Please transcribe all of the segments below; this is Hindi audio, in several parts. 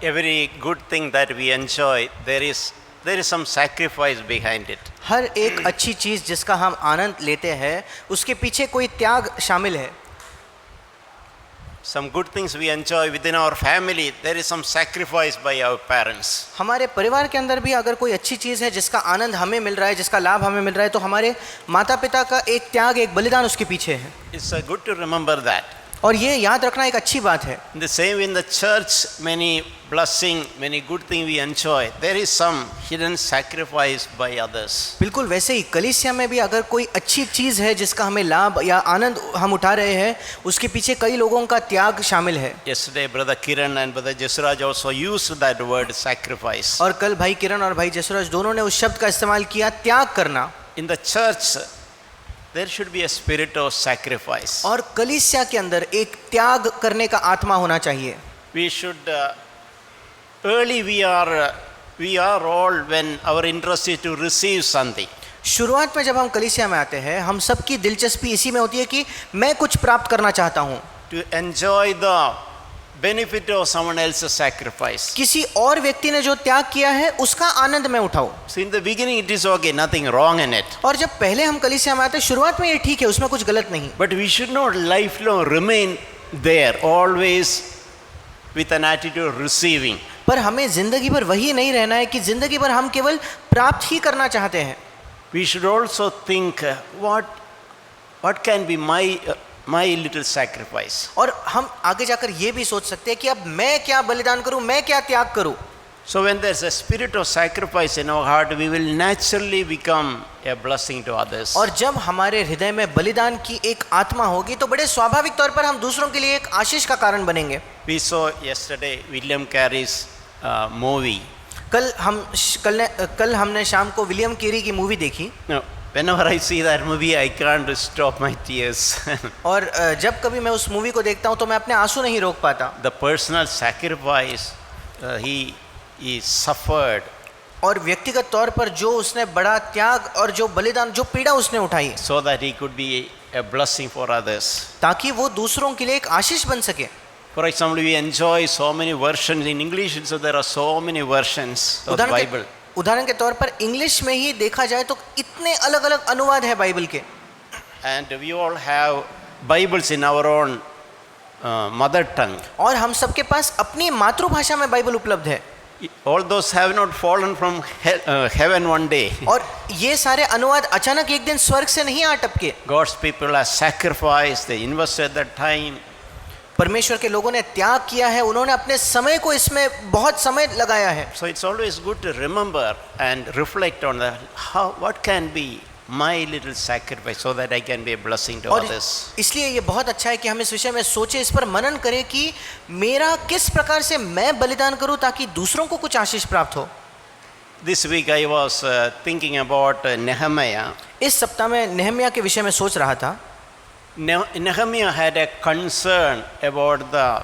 every good thing that we enjoy, there is some sacrifice behind it. हर एक अच्छी चीज जिसका हम आनंद लेते हैं उसके पीछे कोई त्याग शामिल है. Some good things we enjoy within our family, there is some sacrifice by our parents. हमारे परिवार के अंदर भी अगर कोई अच्छी चीज है जिसका आनंद हमें मिल रहा है, जिसका लाभ हमें मिल रहा है, तो हमारे माता पिता का एक त्याग, एक बलिदान उसके पीछे है. It's good to remember that. और ये याद रखना एक अच्छी बात है. In the same way in the church, many blessing, many good things we enjoy, there is some hidden sacrifice by others. बिल्कुल वैसे ही कलीसिया में भी अगर कोई अच्छी चीज है जिसका हमें लाभ या आनंद हम उठा रहे हैं, उसके पीछे कई लोगों का त्याग शामिल है. Yesterday brother Kiran and brother Jesraj also used that word sacrifice. और कल भाई किरण और भाई जसराज दोनों ने उस शब्द का इस्तेमाल किया, त्याग करना. In the church there should be a spirit of sacrifice. और कलीसिया के अंदर एक त्याग करने का आत्मा होना चाहिए. We should early we are all when our interest is to receive something. शुरुआत में जब हम कलीसिया में आते हैं, हम सबकी दिलचस्पी इसी में होती है कि मैं कुछ प्राप्त करना चाहता हूँ. To enjoy the benefit of someone else's sacrifice. किसी और व्यक्ति ने जो त्याग किया है उसका आनंद मैं उठाऊं. So in the beginning it is okay, nothing wrong in it. और जब पहले हम कलीसिया में आते हैं, शुरुआत में ये ठीक है, उसमें कुछ गलत नहीं. But we should not lifelong remain there, always with an attitude of receiving. पर हमें जिंदगी भर वही नहीं रहना है कि जिंदगी भर हम केवल प्राप्त ही करना चाहते हैं. We should also think what can be my little sacrifice. और हम आगे जाकर ये भी सोच सकते हैं कि अब मैं क्या बलिदान करूं, मैं क्या त्याग करूं. So when there's a spirit of sacrifice in our heart, we will naturally become a blessing to others. और जब हमारे हृदय में बलिदान की एक आत्मा होगी तो बड़े स्वाभाविक तौर पर हम दूसरों के लिए एक आशीष का कारण बनेंगे. We saw yesterday William Carey's movie. कल हमने शाम को विलियम कैरी की मूवी देखी. No, whenever I see that movie, I can't stop my tears. और जब कभी मैं उस मूवी को देखता हूँ तो मैं अपने आंसू नहीं रोक पाता. The personal sacrifice he suffered. और व्यक्तिगत तौर पर जो उसने बड़ा त्याग और जो बलिदान, जो पीड़ा उसने उठाई, So that he could be a blessing for others. ताकि वो दूसरों के लिए एक आशीष बन सके. For example, we enjoy so many versions in English, so there are so many versions of the Bible. उदाहरण के तौर पर इंग्लिश में ही देखा जाए तो इतने अलग अलग अनुवाद है बाइबल के. And we all have Bibles in our own mother tongue. और हम सबके पास अपनी मातृभाषा में बाइबल उपलब्ध है. All those have not fallen from heaven one day. और ये सारे अनुवाद अचानक एक दिन स्वर्ग से नहीं आ टपके. God's people have sacrificed, they invested their time. परमेश्वर के लोगों ने त्याग किया है, उन्होंने अपने समय को इसमें बहुत समय लगाया है. So it's always good to remember and reflect on what can be my little sacrifice so that I can be a blessing to others. इसलिए ये बहुत अच्छा है कि हम इस विषय में सोचें, इस पर मनन करें कि मेरा किस प्रकार से मैं बलिदान करूं ताकि दूसरों को कुछ आशीष प्राप्त हो. This week I was thinking about Nehemiah. इस सप्ताह में नेहमिया के विषय में सोच रहा था. Nehemiah had a concern about the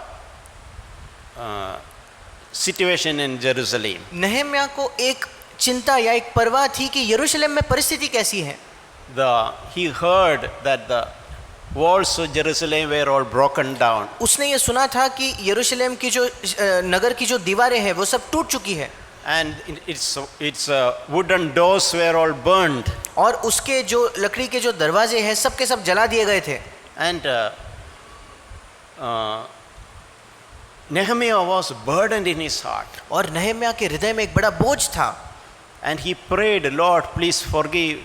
situation in Jerusalem. Nehemiah को एक चिंता या एक परवाह थी कि यरूशलेम में परिस्थिति कैसी है. He heard that the walls of Jerusalem were all broken down. उसने ये सुना था कि यरूशलेम की जो नगर की जो दीवारें हैं वो सब टूट चुकी है. And its wooden doors were all burned. और उसके जो लकड़ी के जो दरवाजे हैं सब के सब जला दिए गए थे. And Nehemiah was burdened in his heart. और नेहमिया के हृदय में एक बड़ा बोझ था. And he prayed, Lord, please forgive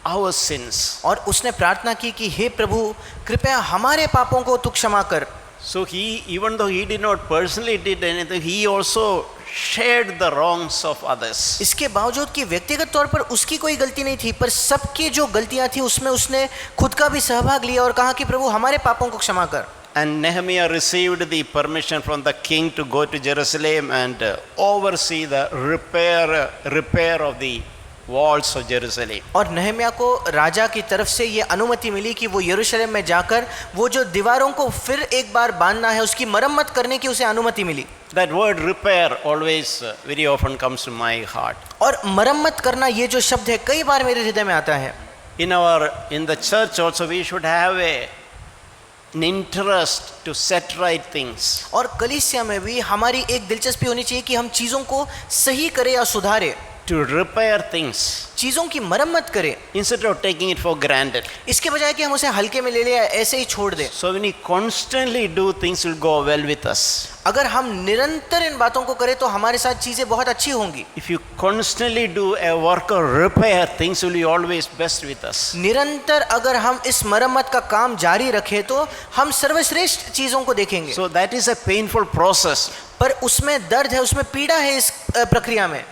our sins. और उसने प्रार्थना की कि हे प्रभु कृपया हमारे पापों को तू क्षमा कर. So even though he did not personally did anything, he also shared the wrongs of others. इसके बावजूद कि व्यक्तिगत तौर पर उसकी कोई गलती नहीं थी, पर सबकी जो गलतियां थी उसमें उसने खुद का भी सहभाग लिया और कहा कि प्रभु हमारे पापों को क्षमा कर. And Nehemiah received the permission from the king to go to Jerusalem and oversee the repair of the walls of Jerusalem. और नेहमिया को राजा की तरफ से ये अनुमति मिली कि वो यरूशलेम में जाकर वो जो दीवारों को फिर एक बार बांधना है उसकी मरम्मत करने की उसे अनुमति मिली. That word repair always very often comes to my heart. और मरम्मत करना ये जो शब्द है कई बार मेरे हृदय में आता है. In the church also we should have an interest to set right things. और कलीसिया में भी हमारी एक दिलचस्पी होनी चाहिए कि हम चीज़ों को सही करें या सुधारें, To repair things चीज़ों की मरम्मत करें, instead of taking it for granted. इसके बजाय कि हम उसे हल्के में ले लें या ऐसे ही छोड़ दें। So when we constantly do things will go well with us. अगर हम निरंतर इन बातों को करें तो हमारे साथ चीज़ें बहुत अच्छी होंगी। If you constantly do a work or repair, things will be always best with us. निरंतर अगर हम इस मरम्मत का काम जारी रखें तो हम सर्वश्रेष्ठ चीज़ों को देखेंगे। So that is a painful process. पर उसमें दर्द है, उसमें पीड़ा है इस प्रक्रिया में।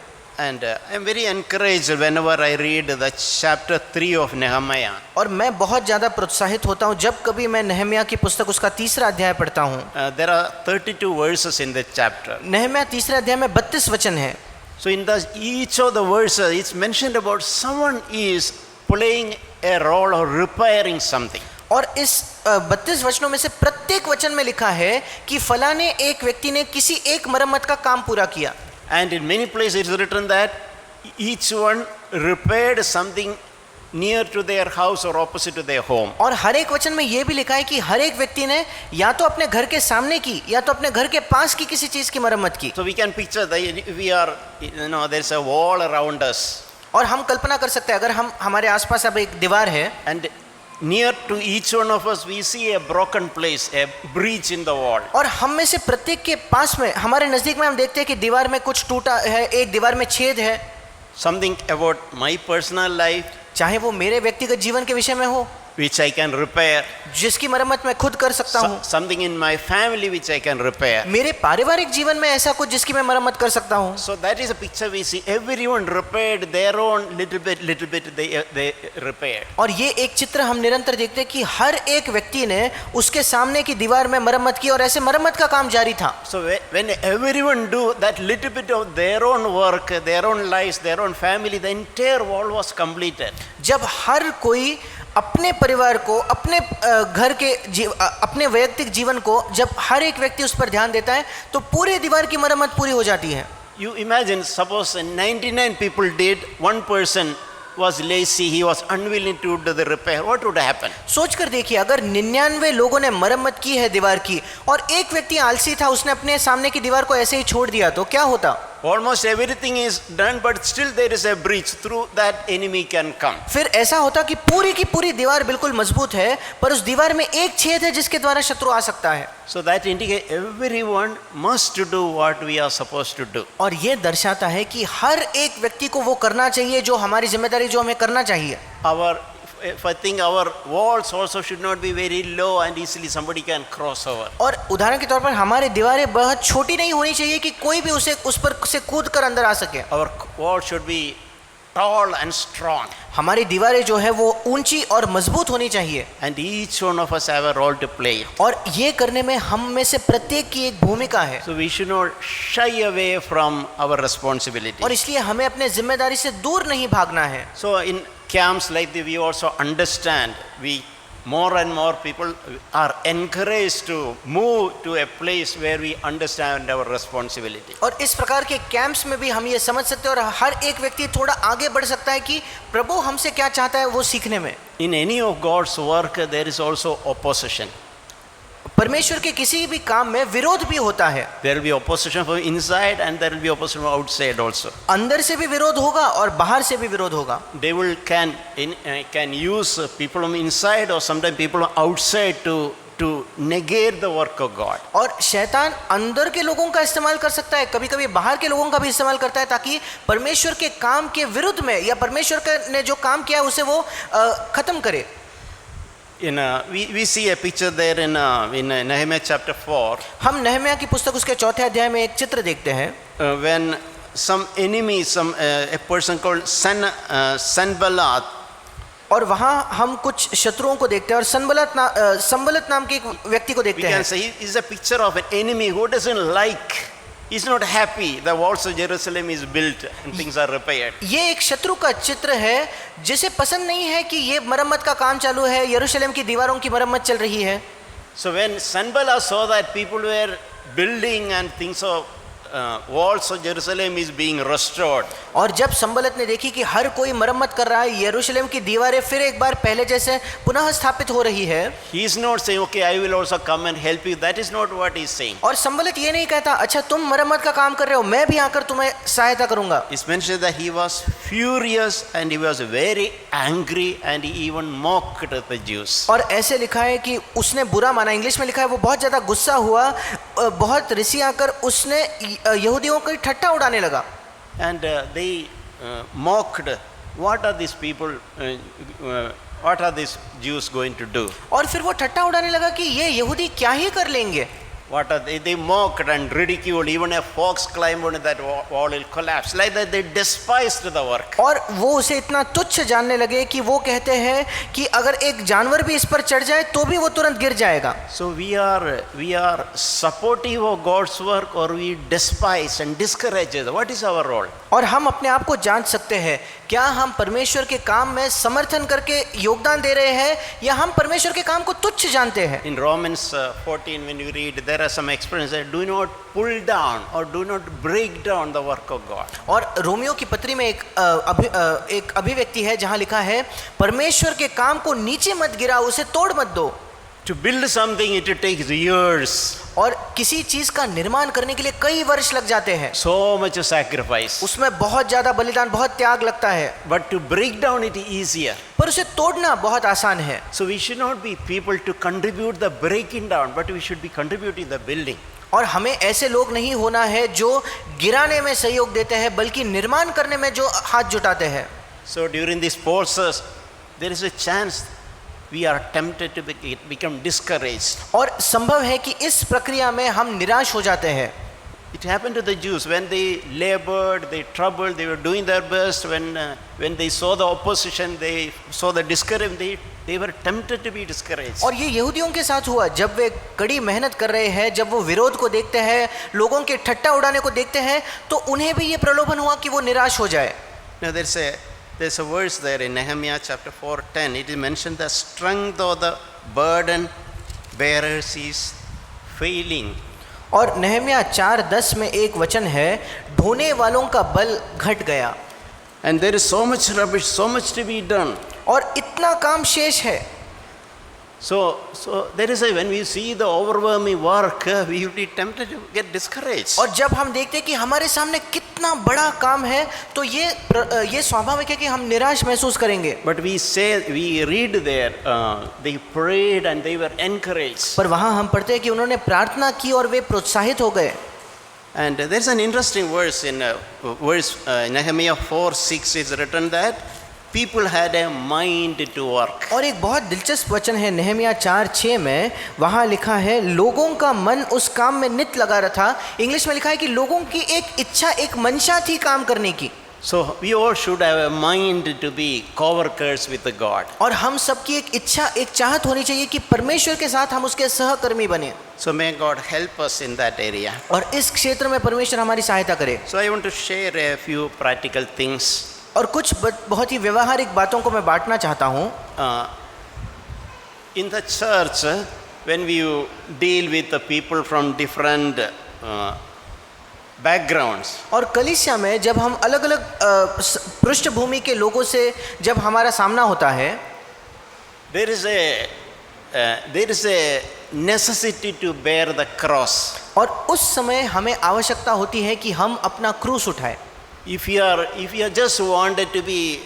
And I am very encouraged whenever I read the chapter 3 of Nehemiah. और मैं बहुत ज़्यादा प्रोत्साहित होता हूँ जब कभी मैं नहम्याह की पुस्तक उसका 3रा अध्याय पढ़ता हूँ। There are 32 verses in that chapter. नहम्याह 3रे अध्याय में 32 वचन है। So in each of the verses, it's mentioned about someone is playing a role or repairing something. और इस 32 वचनों में से प्रत्येक वचन में लिखा है कि फलाने एक व्यक्ति ने किसी एक मरम्मत का काम पूरा किया। And in many places it's written that each one repaired something near to their house or opposite to their home. और हर एक वचन में यह भी लिखा है कि हर एक व्यक्ति ने या तो अपने घर के सामने की या तो अपने घर के पास की किसी चीज की मरम्मत की। So we can picture that we are, there's a wall around us. और हम कल्पना कर सकते हैं अगर हमारे आसपास अब एक दीवार है And near to each one of us we see a broken place, a breach in the wall. और हम में से प्रत्येक के पास में हमारे नजदीक में हम देखते हैं कि दीवार में कुछ टूटा है, एक दीवार में छेद है। Something about my personal life चाहे वो मेरे व्यक्तिगत जीवन के विषय में हो which I can repair. जिसकी मरम्मत मैं खुद कर सकता हूँ। Something in my family which I can repair. मेरे पारिवारिक जीवन में ऐसा कुछ जिसकी मैं मरम्मत कर सकता हूँ। So that is a picture we see. Everyone repaired their own little bit they repaired. और ये एक चित्र हम निरंतर देखते हैं कि हर एक व्यक्ति ने उसके सामने की दीवार में मरम्मत की और ऐसे मरम्मत का काम जारी था। So when everyone do that little bit of their own work, their own lives, their own family, the entire wall was completed. जब हर कोई अपने परिवार को, अपने घर के अपने वैयक्तिक जीवन को जब हर एक व्यक्ति उस पर ध्यान देता है तो पूरे दीवार की मरम्मत पूरी हो जाती है। You imagine, suppose 99 people did, one person was lazy, he was unwilling to do the repair, what would happen? सोच कर देखिए अगर 99 लोगों ने मरम्मत की है दीवार की और एक व्यक्ति आलसी था, उसने अपने सामने की दीवार को ऐसे ही छोड़ दिया तो क्या होता? Almost everything is done, but still there is a breach through that enemy can come. फिर ऐसा होता कि पूरी की पूरी दीवार बिल्कुल मजबूत है पर उस दीवार में एक छेद है जिसके द्वारा शत्रु आ सकता है। So that indicates everyone must do what we are supposed to do. और ये दर्शाता है कि हर एक व्यक्ति को वो करना चाहिए जो हमारी जिम्मेदारी जो हमें करना चाहिए। If I think our walls also should not be very low and easily somebody can cross over. और उदाहरण के तौर पर हमारी दीवारें बहुत छोटी नहीं होनी चाहिए कि कोई भी उस पर से कूद कर अंदर आ सके। Our wall should be tall and strong. हमारी दीवारें जो है वो ऊंची और मजबूत होनी चाहिए। And each one of us have a role to play. और ये करने में हम में से प्रत्येक की एक भूमिका है। So we should not shy away from our responsibility. और इसलिए हमें अपने जिम्मेदारी से दूर नहीं भागना है। So in camps like this, we also understand, more and more people are encouraged to move to a place where we understand our responsibility. और इस प्रकार के कैंप्स में भी हम ये समझ सकते हैं और हर एक व्यक्ति थोड़ा आगे बढ़ सकता है कि प्रभु हमसे क्या चाहता है वो सीखने में। In any of God's work, there is also opposition. परमेश्वर के किसी भी काम में विरोध भी होता है। There will be opposition from inside and there will be opposition from outside also. अंदर से भी विरोध होगा और बाहर से भी विरोध होगा। Devil can use people from inside or sometimes people from outside to negate the work of God. और शैतान अंदर के लोगों का इस्तेमाल कर सकता है, कभी-कभी बाहर के लोगों का भी इस्तेमाल करता है ताकि परमेश्वर के काम के विरुद्ध में या परमेश्वर ने जो काम किया उसे वो खत्म करे। We see a picture there in Nehemiah chapter 4. हम नहम्याह की पुस्तक उसके 4थे अध्याय में एक चित्र देखते हैं। When some enemy, a person called Sanballat, और वहाँ हम कुछ शत्रुओं को देखते हैं और संबलत नाम के एक व्यक्ति को we देखते can हैं। say he is a picture of an enemy who doesn't like, he's not happy the walls of Jerusalem is built and things are repaired. ये एक शत्रु का चित्र है जिसे पसंद नहीं है कि ये मरम्मत का काम चालू है, यरूशलेम की दीवारों की मरम्मत चल रही है। So when Sanballat saw that people were building and things of walls of Jerusalem is being restored. और जब संबलत ने देखी कि हर कोई मरम्मत कर रहा है, यरूशलेम की दीवारें फिर एक बार पहले जैसे पुनः स्थापित हो रही है, He is not saying, okay, I will also come and help you. That is not what he is saying. और संबलत ये नहीं कहता अच्छा तुम मरम्मत का काम कर रहे हो, मैं भी आकर तुम्हें सहायता करूंगा। It's mentioned that he was furious and he was very angry and he even mocked the Jews. और ऐसे लिखा है कि उसने बुरा माना, इंग्लिश में लिखा है वो बहुत ज्यादा गुस्सा हुआ, बहुत रिसी आकर उसने यहूदियों की ठट्ठा उड़ाने लगा। And they mocked, what are these people, what are these Jews going to do? और फिर वो ठट्ठा उड़ाने लगा कि ये यहूदी क्या ही कर लेंगे। What are they mocked and ridiculed. Even a fox climbed on that wall will collapse. Like that they despised the work. और वो उसे इतना तुच्छ जानने लगे कि वो कहते हैं कि अगर एक जानवर भी इस पर चढ़ जाए तो भी वो तुरंत गिर जाएगा। So we are supportive of God's work or we despise and discourage it. What is our role? और हम अपने आप को जांच सकते हैं, क्या हम परमेश्वर के काम में समर्थन करके योगदान दे रहे हैं या हम परमेश्वर के काम को तुच्छ जानते हैं। In Romans 14 when you read, there are some expressions that do not pull down or do not break down the work of God. और रोमियो की पत्री में एक अभिव्यक्ति है जहां लिखा है परमेश्वर के काम को नीचे मत गिराओ, उसे तोड़ मत दो। To build something it takes years. और किसी चीज का निर्माण करने के लिए कई वर्ष लग जाते हैं। So much sacrifice. उसमें बहुत ज्यादा बलिदान, बहुत त्याग लगता है। But to break down it easier. पर उसे तोड़ना बहुत आसान है। So we should not be people to contribute the breaking down, but we should be contributing the building. और हमें ऐसे लोग नहीं होना है जो गिराने में सहयोग देते हैं, बल्कि निर्माण करने में जो हाथ जुटाते हैं। So during this process, there is a chance we are tempted to become discouraged. और संभव है कि इस प्रक्रिया में हम निराश हो जाते हैं। It happened to the Jews when they labored, they troubled, they were doing their best. When they saw the opposition, they saw the discouragement, they were tempted to be discouraged. और ये यहूदियों के साथ हुआ, जब वे कड़ी मेहनत कर रहे हैं, जब वो विरोध को देखते हैं, लोगों के ठट्ठा उड़ाने को देखते हैं, तो उन्हें भी ये प्रलोभन हुआ कि वो निराश हो जाए। Now there's a verse there in Nehemiah chapter 4:10. It is mentioned the strength of the burden bearers is failing. और नहम्याह 4:10 में एक वचन है, ढोने वालों का बल घट गया। And there is so much rubbish, so much to be done. और इतना काम शेष है। So there is when we see the overwhelming work, we will be tempted to get discouraged. और जब हम देखते हैं कि हमारे सामने कितना बड़ा काम है, तो ये स्वाभाविक है कि हम निराश महसूस करेंगे। But we read there, they prayed and they were encouraged. पर वहाँ हम पढ़ते हैं कि उन्होंने प्रार्थना की और वे प्रोत्साहित हो गए। And there is an interesting verse in Nehemiah 4:6 is written that people had a mind to work. और एक बहुत दिलचस्प वचन है नहम्याह 4:6 में, वहाँ लिखा है लोगों का मन उस काम में नित लगा रहा था। इंग्लिश में लिखा है कि लोगों की एक इच्छा, एक मंशा थी काम करने की। So we all should have a mind to be co-workers with God. और हम सबकी एक इच्छा, एक चाहत होनी चाहिए कि परमेश्वर के साथ हम उसके सहकर्मी बने। So may God help us in that area. और इस क्षेत्र में परमेश्वर हमारी सहायता करे। So I want to share a few practical things. और कुछ बहुत ही व्यवहारिक बातों को मैं बांटना चाहता हूँ। In the church, when we deal with the people from different backgrounds, और कलीसिया में जब हम अलग अलग पृष्ठभूमि के लोगों से जब हमारा सामना होता है, there is a necessity to bear the cross. और उस समय हमें आवश्यकता होती है कि हम अपना क्रूस उठाएं। If you are just wanted to be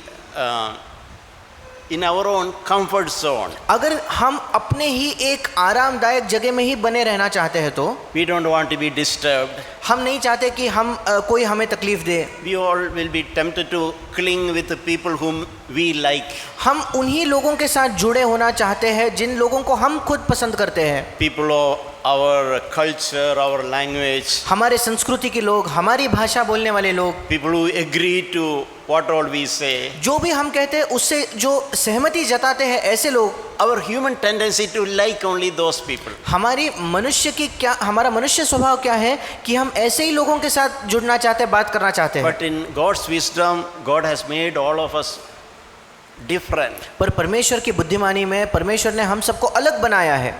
in our own comfort zone, अगर हम अपने ही एक आरामदायक जगह में ही बने रहना चाहते हैं तो we don't want to be disturbed. हम नहीं चाहते कि हम कोई हमें तकलीफ दे। We all will be tempted to cling with the people whom we like. हम उन्हीं लोगों के साथ जुड़े होना चाहते हैं जिन लोगों को हम खुद पसंद करते हैं। People of our culture, our language. हमारे संस्कृति के लोग, हमारी भाषा बोलने वाले लोग। People who agree to what all we say. जो भी हम कहते हैं उससे जो सहमति जताते हैं ऐसे लोग। Our human tendency to like only those people. हमारा मनुष्य स्वभाव क्या है कि हम ऐसे ही लोगों के साथ जुड़ना चाहते हैं, बात करना चाहते हैं। But in God's wisdom, God has made all of us different. पर परमेश्वर की बुद्धिमानी में परमेश्वर ने हम सबको अलग बनाया है।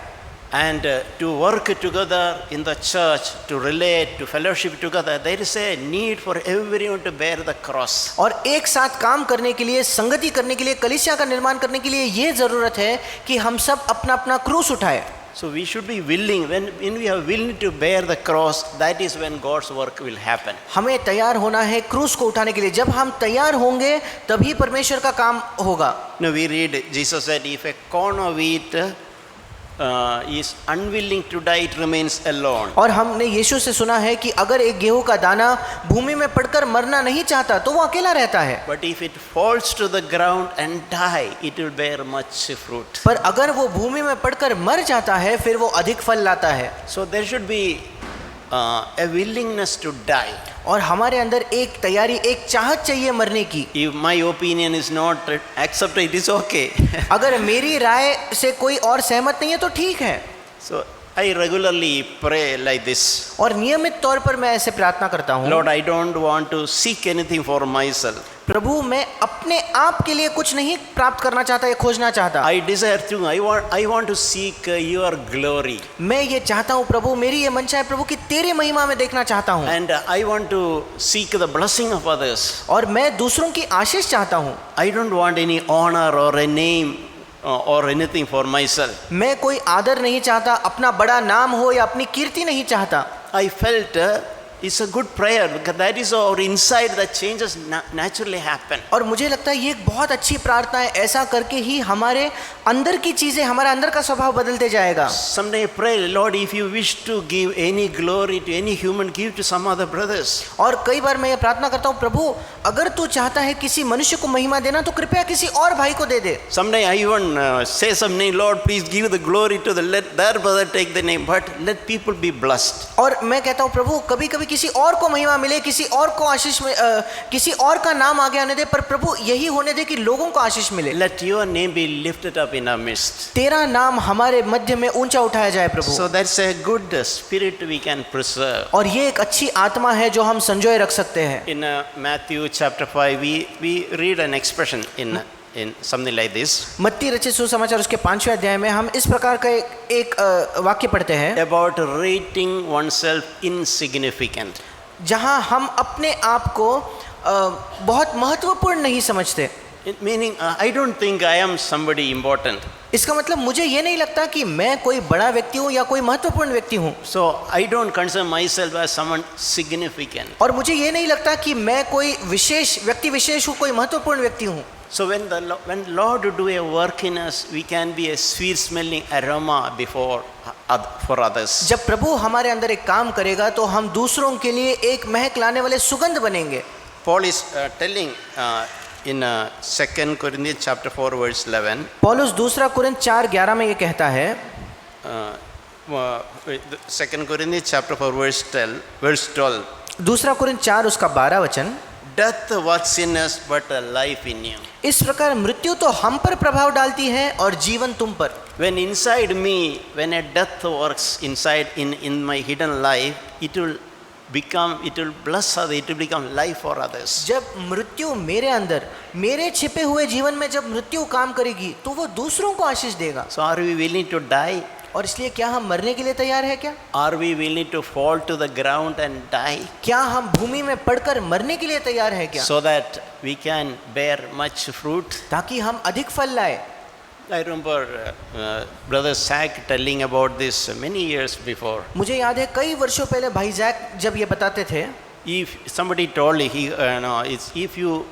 And to work together in the church, to relate, to fellowship together, there is a need for everyone to bear the cross. और एक साथ काम करने के लिए, संगति करने के लिए, कलीसिया का निर्माण करने के लिए ये जरूरत है कि हम सब अपना अपना क्रूस उठाए। So we should be willing. When we are willing to bear the cross, that is when God's work will happen. हमें तैयार होना है क्रूस को उठाने के लिए। जब हम तैयार होंगे तभी परमेश्वर का काम होगा। Now we read, Jesus said, if a corn of wheat is unwilling to die, it remains alone. और हमने यीशु से सुना है कि अगर एक गेहूं का दाना भूमि में पड़कर मरना नहीं चाहता तो वो अकेला रहता है। But if it falls to the ground and die, it will bear much fruit. पर अगर वो भूमि में पड़कर मर जाता है फिर वो अधिक फल लाता है। So there should be a willingness to die. और हमारे अंदर एक तैयारी, एक चाहत चाहिए मरने की। If my opinion is not accepted, it is okay. अगर मेरी राय से कोई और सहमत नहीं है तो ठीक है। So I regularly pray like this. और नियमित तौर पर मैं ऐसे प्रार्थना करता हूँ, Lord, I don't want to seek anything for myself. प्रभु मैं अपने आप के लिए कुछ नहीं प्राप्त करना चाहता या खोजना चाहता। I desire to. I want to seek your glory. मैं ये चाहता हूँ प्रभु, मेरी ये मंशा है प्रभु कि तेरी महिमा में देखना चाहता हूँ। And I want to seek the blessing of others. और मैं दूसरों की आशीष चाहता हूँ। I don't want any honor or a name or anything for myself. मैं कोई आदर नहीं चाहता, अपना बड़ा नाम हो या अपनी कीर्ति नहीं चाहता। I felt it's a good prayer because that is our inside that changes naturally happen. और मुझे लगता है ये एक बहुत अच्छी प्रार्थना है। ऐसा करके ही हमारे अंदर की चीजें, हमारा अंदर का स्वभाव बदलते जाएगा। Someday pray, Lord, if you wish to give any glory to any human, give to some other brothers. और कई बार मैं ये प्रार्थना करता हूँ, प्रभु अगर तू चाहता है किसी मनुष्य को महिमा देना तो कृपया किसी और भाई को दे दे। Someday I even say some name, Lord, please give the glory to the let their brother take the name, but let people be blessed. और मैं कहता हूँ प्रभु कभी कभी किसी और को महिमा मिले, किसी और को आशीष में किसी और का नाम आगे आने दे, पर प्रभु यही होने दे कि लोगों को आशीष मिले। Let your name be lifted up in our midst. तेरा नाम हमारे मध्य में ऊंचा उठाया जाए प्रभु। So that's a good spirit we can preserve. और ये एक अच्छी आत्मा है जो हम संजोए रख सकते हैं। In Matthew chapter 5, we read an expression in something like this. मत्ती रचित सुसमाचार उसके 5वें अध्याय में हम इस प्रकार का एक वाक्य पढ़ते हैं About rating oneself insignificant. जहां हम अपने आप को बहुत महत्वपूर्ण नहीं समझते। Meaning, I don't think I am somebody important. इसका मतलब मुझे ये नहीं लगता कि मैं कोई बड़ा व्यक्ति हूँ या कोई महत्वपूर्ण व्यक्ति हूँ। So I don't consider myself as someone significant. और मुझे ये नहीं लगता कि मैं कोई विशेष व्यक्ति विशेष हूँ, कोई महत्वपूर्ण व्यक्ति हूँ। So when Lord do a work in us, we can be a sweet smelling aroma for others. जब प्रभु हमारे अंदर एक काम करेगा तो हम दूसरों के लिए एक महक लाने वाले सुगंध बनेंगे। Paul is telling in 2 Corinthians chapter 4 verse 11. पौलुस दूसरा कुरिन्थ 4:11 में ये कहता है, 2 Corinthians chapter 4 verse 12. दूसरा कुरिन्थ 4 उसका 12 वचन, Death works in us but a life in you. इस प्रकार मृत्यु तो हम पर प्रभाव डालती है और जीवन तुम पर। When inside me, when a death works inside in my hidden life, it will bless others, it will become life for others. जब मृत्यु मेरे अंदर, मेरे छिपे हुए जीवन में जब मृत्यु काम करेगी तो वो दूसरों को आशीष देगा। So are we willing to die? और इसलिए क्या हम मरने के लिए तैयार है क्या? Are we willing to fall to the ground and die? क्या हम भूमि में पड़कर मरने के लिए तैयार है क्या? So that we can bear much fruit. ताकि हम अधिक फल लाए। I remember brother Zach telling about this many years before. मुझे याद है कई वर्षों पहले भाई जैक जब ये बताते थे, If somebody told if you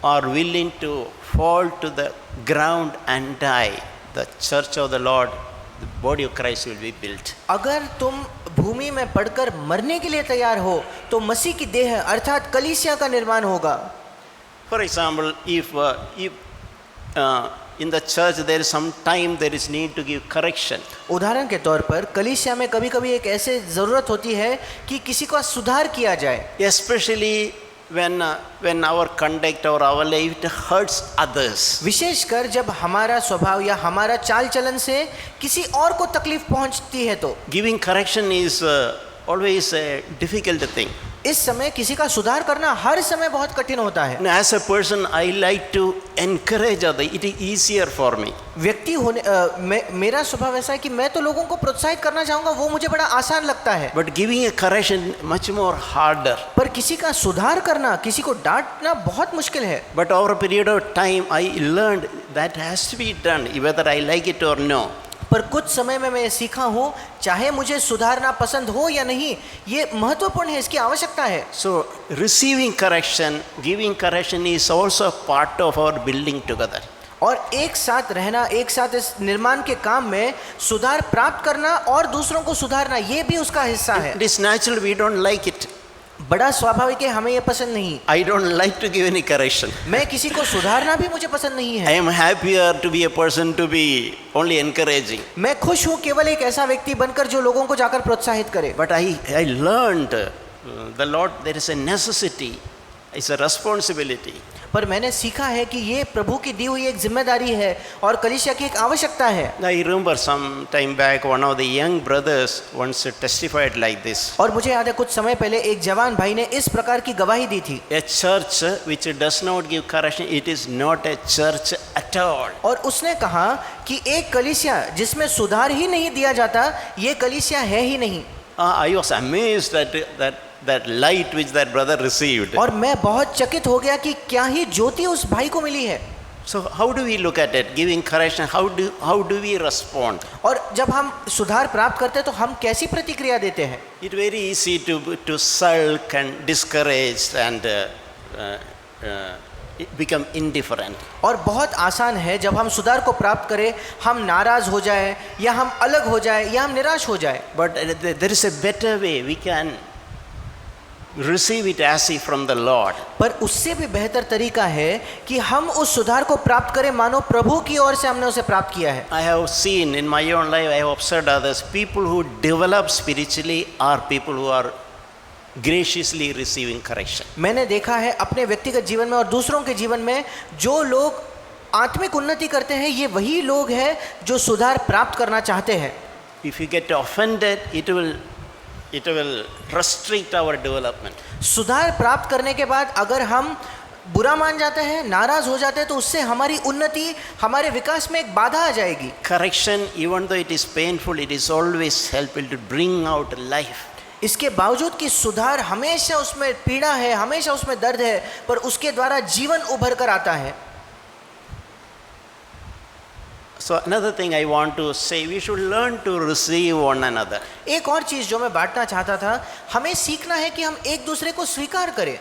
are willing to fall to the ground and die, the church of the Lord, the body of Christ will be built. अगर तुम भूमि में पड़कर मरने के लिए तैयार हो तो मसीह की देह अर्थात कलीसिया का निर्माण होगा। For example, if in the church there is some time there is need to give correction. उदाहरण के तौर पर कलीसिया में कभी-कभी एक ऐसे जरूरत होती है कि किसी का सुधार किया जाए। Especially when our conduct or our life it hurts others. विशेषकर जब हमारा स्वभाव या हमारा चाल चलन से किसी और को तकलीफ पहुंचती है तो Giving correction is always a difficult thing. इस समय किसी का सुधार करना हर समय बहुत कठिन होता है। And as a person, I like to encourage others. It is easier for me. व्यक्ति होने मेरा स्वभाव ऐसा है कि मैं तो लोगों को प्रोत्साहित करना चाहूंगा, वो मुझे बड़ा आसान लगता है। But giving a correction much more harder. पर किसी का सुधार करना, किसी को डांटना बहुत मुश्किल है। But over a period of time, I learned that has to be done, whether I like it or no. पर कुछ समय में मैं सीखा हूँ, चाहे मुझे सुधारना पसंद हो या नहीं, ये महत्वपूर्ण है, इसकी आवश्यकता है। So receiving correction, giving correction is also part of our building together. और एक साथ रहना, एक साथ इस निर्माण के काम में सुधार प्राप्त करना और दूसरों को सुधारना, ये भी उसका हिस्सा है। It is natural, we don't like it. बड़ा स्वाभाविक है, हमें ये पसंद नहीं। I don't like to give any correction. मैं किसी को सुधारना भी मुझे पसंद नहीं I है। am happier to be a person to be only encouraging. मैं खुश हूँ केवल एक ऐसा व्यक्ति बनकर जो लोगों को जाकर प्रोत्साहित करे। But I learned the Lord, there is a necessity, it's a responsibility. पर मैंने सीखा है कि ये प्रभु की दी हुई एक जिम्मेदारी है और कलीसिया की एक आवश्यकता है। I remember some time back one of the young brothers once testified like this. और मुझे याद है कुछ समय पहले एक जवान भाई ने इस प्रकार की गवाही दी थी। A church which does not give correction, it is not a church at all. और उसने कहा कि एक कलीसिया जिसमें सुधार ही नहीं दिया जाता, ये कलीसिया है ही नहीं। I was amazed at that light which that brother received. और मैं बहुत चकित हो गया कि क्या ही ज्योति उस भाई को मिली है। So how do we look at it? Giving correction, how do we respond? और जब हम सुधार प्राप्त करते हैं तो हम कैसी प्रतिक्रिया देते हैं? It's very easy to sulk and discourage and become indifferent. और बहुत आसान है जब हम सुधार को प्राप्त करें, हम नाराज हो जाए या हम अलग हो जाए या हम निराश हो जाए। But there is a better way. We can receive it as if from the Lord. पर उससे भी बेहतर तरीका है कि हम उस सुधार को प्राप्त करें मानो प्रभु की ओर से हमने उसे प्राप्त किया है। I have seen in my own life, I have observed others, people who develop spiritually are people who are graciously receiving correction. मैंने देखा है अपने व्यक्तिगत जीवन में और दूसरों के जीवन में, जो लोग आत्मिक उन्नति करते हैं ये वही लोग हैं जो सुधार प्राप्त करना चाहते हैं। If you get offended, it will restrict our development. सुधार प्राप्त करने के बाद अगर हम बुरा मान जाते हैं, नाराज हो जाते हैं, तो उससे हमारी उन्नति, हमारे विकास में एक बाधा आ जाएगी। Correction, even though it is painful, it is always helpful to bring out life. इसके बावजूद कि सुधार हमेशा उसमें पीड़ा है, हमेशा उसमें दर्द है, पर उसके द्वारा जीवन उभर कर आता है। So another thing I want to say, we should learn to receive one another. एक और चीज जो मैं बांटना चाहता था, हमें सीखना है कि हम एक दूसरे को स्वीकार करें।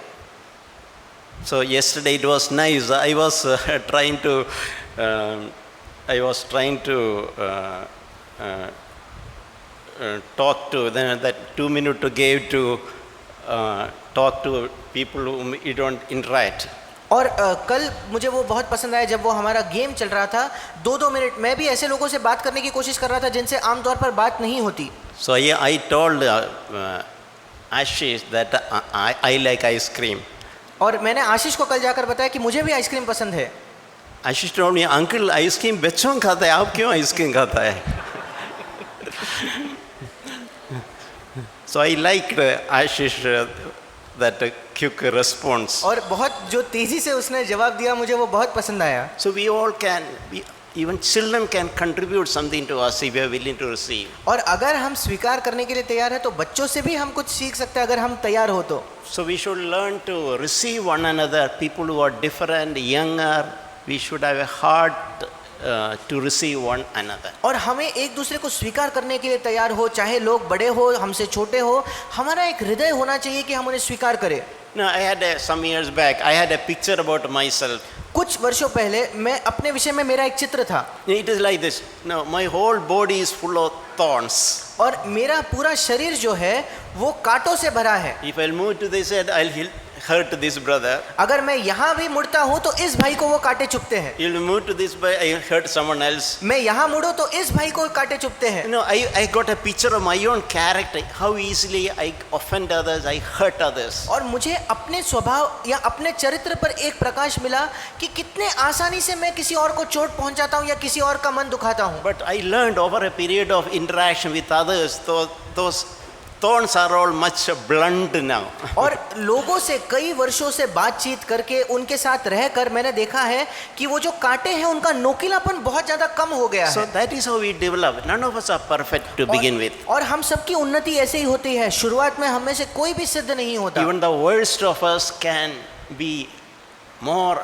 So yesterday it was nice. I was trying to talk to that 2 minutes to give to talk to people whom you don't interact. और कल मुझे वो बहुत पसंद आया जब वो हमारा गेम चल रहा था, 2-2 मिनट मैं भी ऐसे लोगों से बात करने की कोशिश कर रहा था जिनसे आमतौर पर बात नहीं होती। So I told Ashish that I like ice cream. और मैंने आशीष को कल जाकर बताया कि मुझे भी आइसक्रीम पसंद है। Ashish told me, Uncle, ice cream बच्चों खाता है, आप क्यों आइसक्रीम खाता है? So I liked Ashish that quick response. और बहुत जो तेजी से उसने जवाब दिया, मुझे वो बहुत पसंद आया। So we all can, even children can contribute something to us if we are willing to receive. और अगर हम स्वीकार करने के लिए तैयार है तो बच्चों से भी हम कुछ सीख सकते हैं अगर हम तैयार हो तो। So we should learn to receive one another. People who are different, younger, we should have a heart to receive one another. और हमें एक दूसरे को स्वीकार करने के लिए तैयार हो, चाहे लोग बड़े हो, हमसे छोटे हो, हमारा एक हृदय होना चाहिए कि हम उन्हें स्वीकार करें। Now I had some years back, I had a picture about myself. कुछ वर्षों पहले मैं अपने विषय में मेरा एक चित्र था। It is like this. Now my whole body is full of thorns. और मेरा पूरा शरीर जो है वो कांटों से भरा है। If I'll move to this side, I'll hurt this brother. अगर मैं यहाँ भी मुड़ता हूँ तो इस भाई को वो कांटे चुभते हैं। You'll move to this way, I hurt someone else. मैं यहाँ मुड़ूं तो इस भाई को कांटे चुभते हैं। You know, I got a picture of my own character, how easily I offend others, I hurt others. और मुझे अपने स्वभाव या अपने चरित्र पर एक प्रकाश मिला कि कितने आसानी से मैं किसी और को चोट पहुंचाता हूं या किसी और का मन दुखाता हूं। But I learned over a period of interaction with others, those thorns are all much blunt now. और लोगों से कई वर्षों से बातचीत करके उनके साथ रहकर मैंने देखा है कि वो जो कांटे हैं उनका नोकीलापन बहुत ज्यादा कम हो गया So है। that is how we develop. None of us are perfect to begin with. और हम सबकी उन्नति ऐसे ही होती है, शुरुआत में हम में से कोई भी सिद्ध नहीं होता। Even the worst of us can be more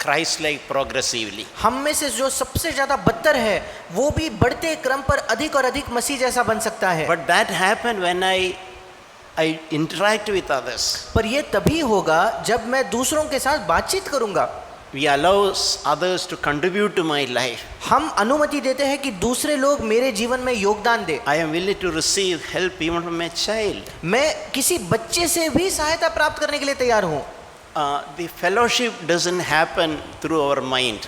Christ-like progressively. हम में से जो सबसे ज्यादा बदतर है वो भी बढ़ते क्रम पर अधिक और अधिक मसीह जैसा बन सकता है। But that happened when I interact with others. पर ये तभी होगा जब मैं दूसरों के साथ बातचीत करूंगा। We allow others to contribute to my life. हम अनुमति देते हैं कि दूसरे लोग मेरे जीवन में योगदान दे। I am willing to receive help even from a child. मैं किसी बच्चे से भी सहायता प्राप्त करने के लिए तैयार हूँ। The fellowship doesn't happen through our mind.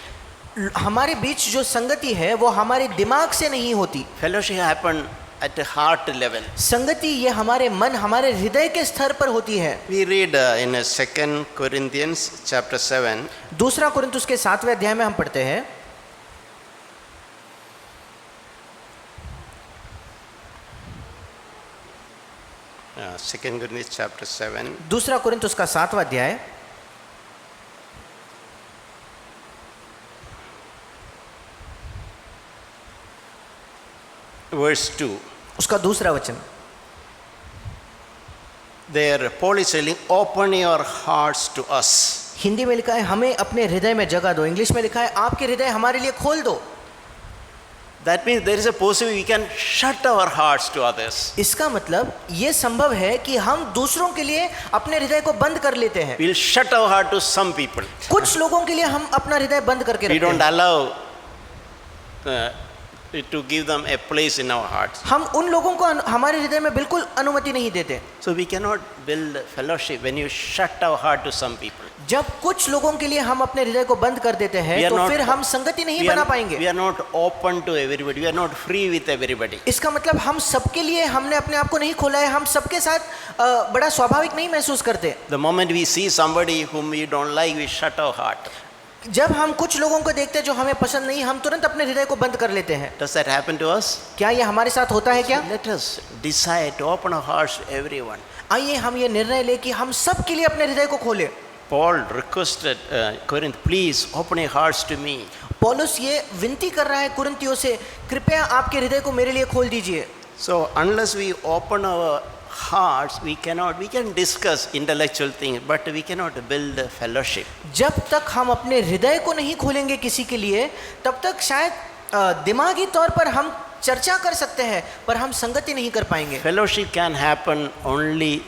हमारे बीच जो संगति है वो हमारे दिमाग से नहीं होती। Fellowship happen at a heart level. संगति ये हमारे मन, हमारे हृदय के स्तर पर होती है। We read in 2 Corinthians chapter 7. दूसरा कुरिन्थुस के 7वें अध्याय में हम पढ़ते हैं, 2 Corinthians chapter 7. दूसरा कुरिन्थुस का 7वां अध्याय Verse 2. उसका दूसरा वचन। There Paul is telling, open your hearts to us. Hindi में लिखा है हमें अपने हृदय में जगह दो, इंग्लिश में लिखा है आपके हृदय हमारे लिए खोल दो। That means there is a possibility we can shut our hearts to others. इसका मतलब ये संभव है कि हम दूसरों के लिए अपने हृदय को बंद कर लेते हैं। We'll shut our heart to some people. कुछ लोगों के लिए हम अपना हृदय बंद करके We रखते don't हैं। allow to give them a place in our hearts. हम उन लोगों को हमारे हृदय में बिल्कुल अनुमति नहीं देते। So we cannot build fellowship when you shut our heart to some people. जब कुछ लोगों के लिए हम अपने हृदय को बंद कर देते हैं We are तो not- फिर हम संगति नहीं We बना are पाएंगे। not open to everybody. We are not free with everybody. इसका मतलब हम सबके लिए हमने अपने आप को नहीं खोला है, हम सबके साथ बड़ा स्वाभाविक नहीं महसूस करते। The moment we see somebody whom we don't like, we shut our heart. जब हम कुछ लोगों को देखते हैं जो हमें पसंद नहीं, हम तुरंत अपने हृदय को बंद कर लेते हैं। Does that happen to us? क्या ये हमारे साथ होता है क्या? Let us decide to open our hearts to everyone. आइए हम ये निर्णय लें कि हम सब के लिए अपने हृदय को खोलें। Paul requested Corinth, please open your hearts to me. पौलुस ये विनती कर रहा है कुरिन्थियों से, कृपया आपके हृदय को मेरे लिए खोल दीजिए। So unless we open our hearts, we can discuss intellectual things, but we cannot build a fellowship. जब तक हम अपने हृदय को नहीं खोलेंगे किसी के लिए, तब तक शायद दिमागी तौर पर हम चर्चा कर सकते हैं पर हम संगति नहीं कर पाएंगे। Fellowship can happen only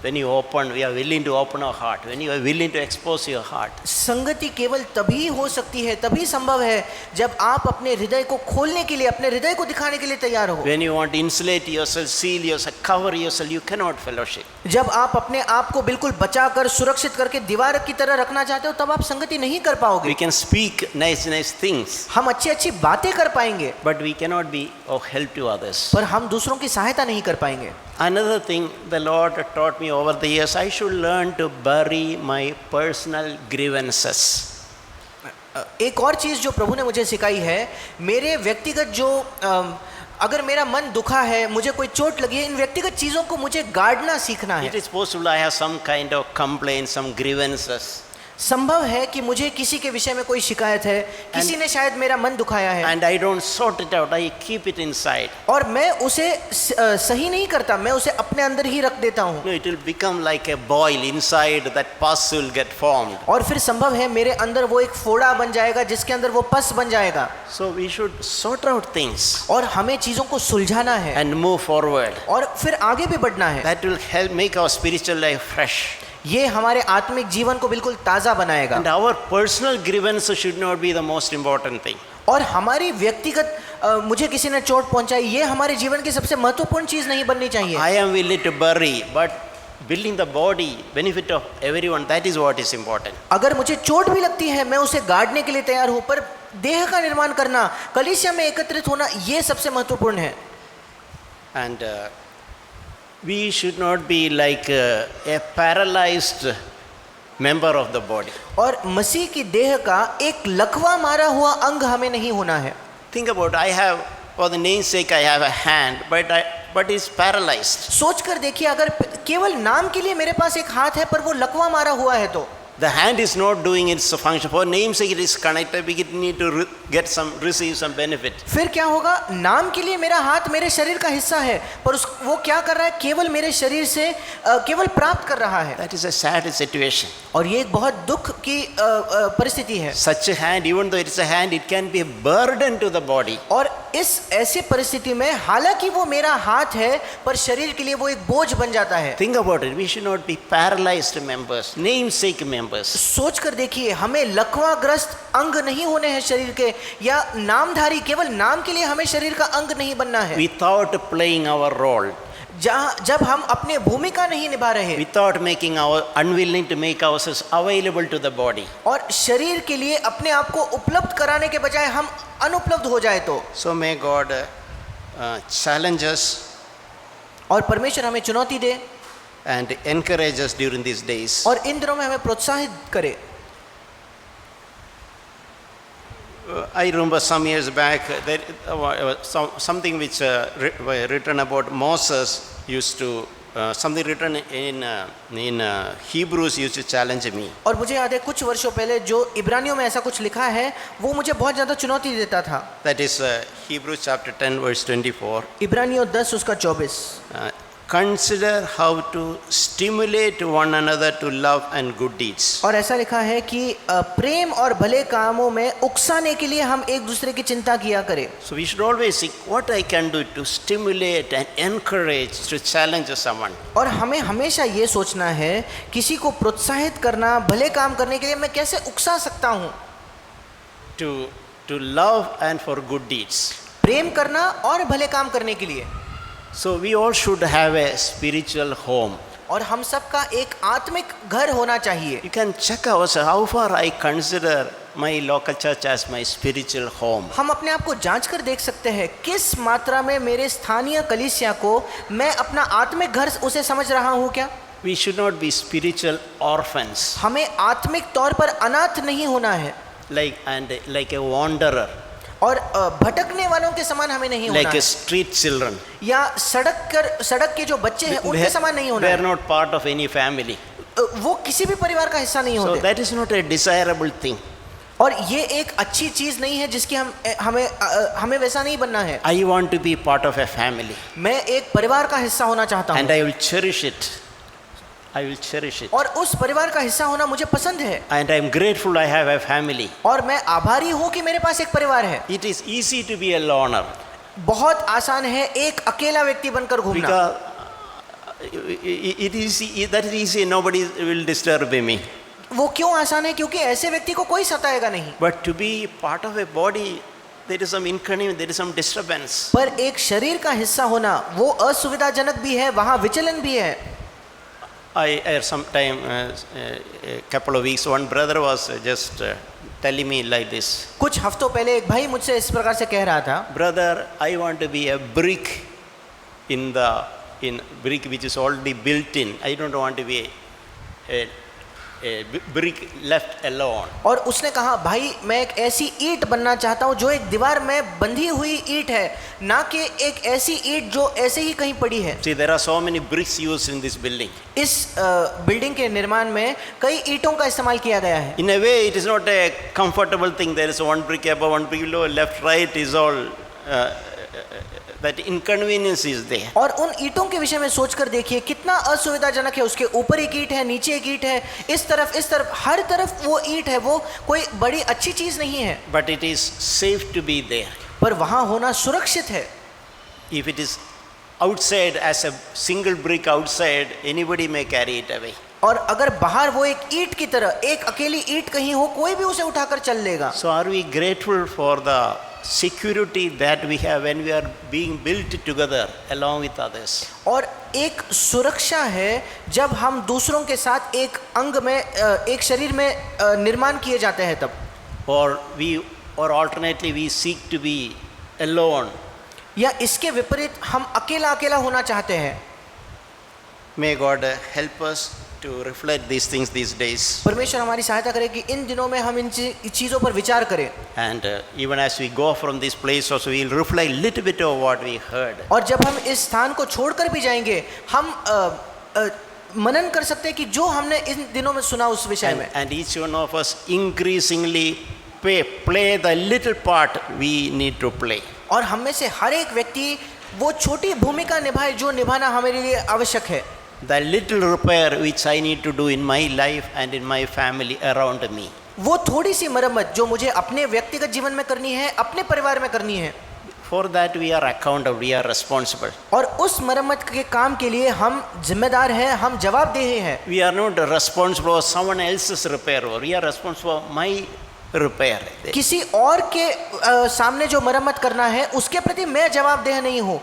when you we are willing to open our heart, when you are willing to expose your heart. संगति केवल तभी हो सकती है, तभी संभव है जब आप अपने हृदय को खोलने के लिए, अपने हृदय को दिखाने के लिए तैयार हो। When you want to insulate yourself, seal yourself, cover yourself, you cannot fellowship. जब आप अपने आप को बिल्कुल बचाकर सुरक्षित करके दीवार की तरह रखना चाहते हो, तब आप संगति नहीं कर पाओगे। We can speak nice things, हम अच्छी अच्छी बातें कर पाएंगे but we cannot be of help to others. पर हम दूसरों की सहायता नहीं कर पाएंगे। Another thing the Lord taught me over the years, I should learn to bury my personal grievances. एक और चीज़ जो प्रभु ने मुझे सिखाई है, मेरे व्यक्तिगत जो अगर मेरा मन दुखा है, मुझे कोई चोट लगी है, इन व्यक्तिगत चीज़ों को मुझे गाड़ना सीखना It है। is possible I have some kind of complaint, some grievances, संभव है कि मुझे किसी के विषय में कोई शिकायत है, किसी ने शायद मेरा मन दुखाया है and I don't sort it out, I keep it inside. और मैं उसे सही नहीं करता, मैं उसे अपने अंदर ही रख देता हूँ। No, it will become like a boil inside, that pus will get formed. और फिर संभव है मेरे अंदर वो एक फोड़ा बन जाएगा जिसके अंदर वो पस बन जाएगा। So we should sort out things और हमें चीज़ों को सुलझाना है and move forward. और फिर आगे भी बढ़ना है। That will help make our spiritual life fresh. ये हमारे आत्मिक जीवन को बिल्कुल ताज़ा बनाएगा। And our personal grievances should not be the most important thing. और हमारी व्यक्तिगत मुझे किसी ने चोट पहुंचाई, ये हमारे जीवन की सबसे महत्वपूर्ण चीज़ नहीं बननी चाहिए। I am willing to bury, but building the body, benefit of everyone, that is what is important. अगर मुझे चोट भी लगती है, मैं उसे गाड़ने के लिए तैयार हूँ, पर देह का निर्माण करना, कलीसिया में एकत्रित होना, ये सबसे महत्वपूर्ण है। And we should not be like a paralyzed member of the body. और मसीह की देह का एक लकवा मारा हुआ अंग हमें नहीं होना है। Think about, I have, for the name's sake, I have a hand, but but is paralyzed. सोच कर देखिए, अगर केवल नाम के लिए मेरे पास एक हाथ है पर वो लकवा मारा हुआ है तो The hand is not doing its function. For namesake it is connected, we need to receive some benefit. फिर क्या होगा? नाम के लिए मेरा हाथ मेरे शरीर का हिस्सा है, पर वो क्या कर रहा है? केवल मेरे शरीर से केवल प्राप्त कर रहा है। That is a sad situation. और ये एक बहुत दुख की परिस्थिति है। Such a hand, even though it is a hand, it can be a burden to the body. और इस ऐसी परिस्थिति में हालांकि वो मेरा हाथ है, पर शरीर के लिए वो एक बोझ बन जाता है। Think about it. We should not be paralyzed members, namesake members. सोच कर देखिए, हमें लकवाग्रस्त अंग नहीं होने हैं शरीर के, या नामधारी केवल नाम के लिए हमें शरीर का अंग नहीं बनना है। Without playing our role. जब हम अपने भूमिका नहीं निभा रहे, Without making unwilling to make ourselves available to the body. और शरीर के लिए अपने आप को उपलब्ध कराने के बजाय हम अनुपलब्ध हो जाए तो। So may God challenge us और परमेश्वर हमें चुनौती दे and encourage us during these days. और इन दिनों में हमें प्रोत्साहित करे। I remember some years back there was something which written about Moses used to something written in Hebrews used to challenge me. और मुझे याद है कुछ वर्षों पहले जो इब्रानियों में ऐसा कुछ लिखा है वो मुझे बहुत ज़्यादा चुनौती देता था। That is Hebrews chapter 10 verse 24. इब्रानियों 10 उसका 24। Consider how to stimulate one another to love and good deeds. और ऐसा लिखा है कि प्रेम और भले कामों में उकसाने के लिए हम एक दूसरे की चिंता किया करें। So we should always think what I can do to stimulate and encourage to challenge someone. और हमें हमेशा ये सोचना है किसी को प्रोत्साहित करना, भले काम करने के लिए मैं कैसे उकसा सकता हूँ। To love and for good deeds. प्रेम करना और भले काम करने के लिए। So we all should have a spiritual home. और हम सब का एक आत्मिक घर होना चाहिए। You can check ourselves how far I consider my local church as my spiritual home. हम अपने आप को जांच कर देख सकते हैं किस मात्रा में मेरे स्थानीय कलीसिया को मैं अपना आत्मिक घर उसे समझ रहा हूँ क्या। We should not be spiritual orphans. हमें आत्मिक तौर पर अनाथ नहीं होना है। Like a wanderer. और भटकने वालों के समान हमें नहीं होना Like है। a street children. या सड़क के जो बच्चे हैं उनके समान नहीं होना They है। are not part of any family. वो किसी भी परिवार का हिस्सा नहीं So होते। that is not a desirable thing. और ये एक अच्छी चीज नहीं है जिसकी हमें वैसा नहीं बनना है। I want to be part of a family. मैं एक परिवार का हिस्सा होना चाहता हूँ। And I will cherish it. I will cherish it. और उस परिवार का हिस्सा होना मुझे पसंद है। And I am grateful I have a family. और मैं आभारी हूँ कि मेरे पास एक परिवार है। It is easy to be a loner. बहुत आसान है एक अकेला व्यक्ति बनकर घूमना। Because that is easy. Nobody will disturb me. वो क्यों आसान है? क्योंकि ऐसे व्यक्ति को कोई सताएगा नहीं। But to be part of a body, there is some inconvenience, there is some disturbance. पर एक शरीर का हिस्सा होना वो असुविधाजनक भी है, वहाँ विचलन भी है। I sometime a couple of weeks, one brother was just telling me like this. कुछ हफ्तों पहले एक भाई मुझसे इस प्रकार से कह रहा था, Brother, I want to be a brick in brick which is already built in. I don't want to be a brick left alone. और उसने कहा भाई मैं एक ऐसी ईंट बनना चाहता हूँ जो एक दीवार में बंधी हुई ईंट है, ना कि एक ऐसी ईंट जो ऐसे ही कहीं पड़ी है। See, there are so many bricks used in this building. इस बिल्डिंग के निर्माण में कई ईंटों का इस्तेमाल किया गया है। In a way, it is not a comfortable thing. There is one brick above, one brick below, left, right is all. That inconvenience is there. और उन ईंटों के विषय में सोचकर देखिए कितना असुविधाजनक है। उसके ऊपर एक ईंट है, नीचे एक ईंट है, इस तरफ हर तरफ वो ईंट है। वो कोई बड़ी अच्छी चीज नहीं है। But it is safe to be there. पर वहां होना सुरक्षित है। If it is outside as a single brick outside, anybody may carry it away. और अगर बाहर वो एक ईंट की तरह एक अकेली ईंट कहीं हो, कोई भी उसे उठाकर चल लेगा। So are we grateful for the security that we have when we are being built together along with others? और एक सुरक्षा है जब हम दूसरों के साथ एक अंग में एक शरीर में निर्माण किए जाते हैं तब। Or alternately we seek to be alone. या इसके विपरीत हम अकेला होना चाहते हैं। May God help us to reflect these things these days. परमेश्वर हमारी सहायता करे कि इन दिनों में हम इन चीज़ों पर विचार करें, And even as we go from this place also, we'll reflect little bit of what we heard. और जब हम इस स्थान को छोड़कर भी जाएंगे हम मनन कर सकते हैं कि जो हमने इन दिनों में सुना उस विषय में। And each one of us increasingly play the little part we need to play. और हम में से हर एक व्यक्ति वो छोटी भूमिका निभाए जो निभाना हमारे लिए आवश्यक है। The little repair which I need to do in my life and in my family around me. वो थोड़ी सी मरम्मत जो मुझे अपने व्यक्तिगत जीवन में करनी है, अपने परिवार में करनी है। For that we are accountable, we are responsible. और उस मरम्मत के काम के लिए हम जिम्मेदार हैं, हम जवाबदेह हैं। We are not responsible for someone else's repair, or we are responsible for my repair. किसी और के सामने जो मरम्मत करना है उसके प्रति मैं जवाबदेह नहीं हूँ।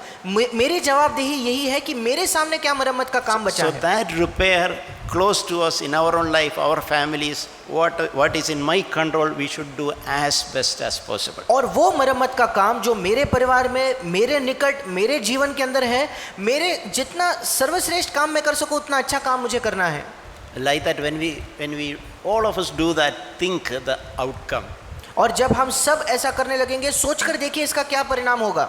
मेरी जवाबदेही यही है कि मेरे सामने क्या मरम्मत का काम बचा So है। that repair close to us in our own life, our families, what is in my control, we should do as best as possible. और वो मरम्मत का काम जो मेरे परिवार में, मेरे निकट, मेरे जीवन के अंदर है, मेरे जितना सर्वश्रेष्ठ काम मैं कर सकूँ उतना अच्छा काम मुझे करना है। Like that, when we all of us do that, think the outcome. और जब हम सब ऐसा करने लगेंगे, सोचकर देखिए इसका क्या परिणाम होगा।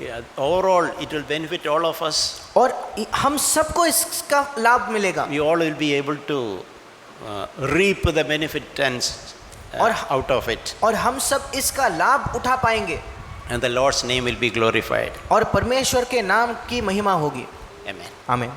Yeah, overall, it will benefit all of us. और हम सबको इसका लाभ मिलेगा। We all will be able to reap the benefit and out of it. और हम सब इसका लाभ उठा पाएंगे। And the Lord's name will be glorified. और परमेश्वर के नाम की महिमा होगी। Amen. आमीन।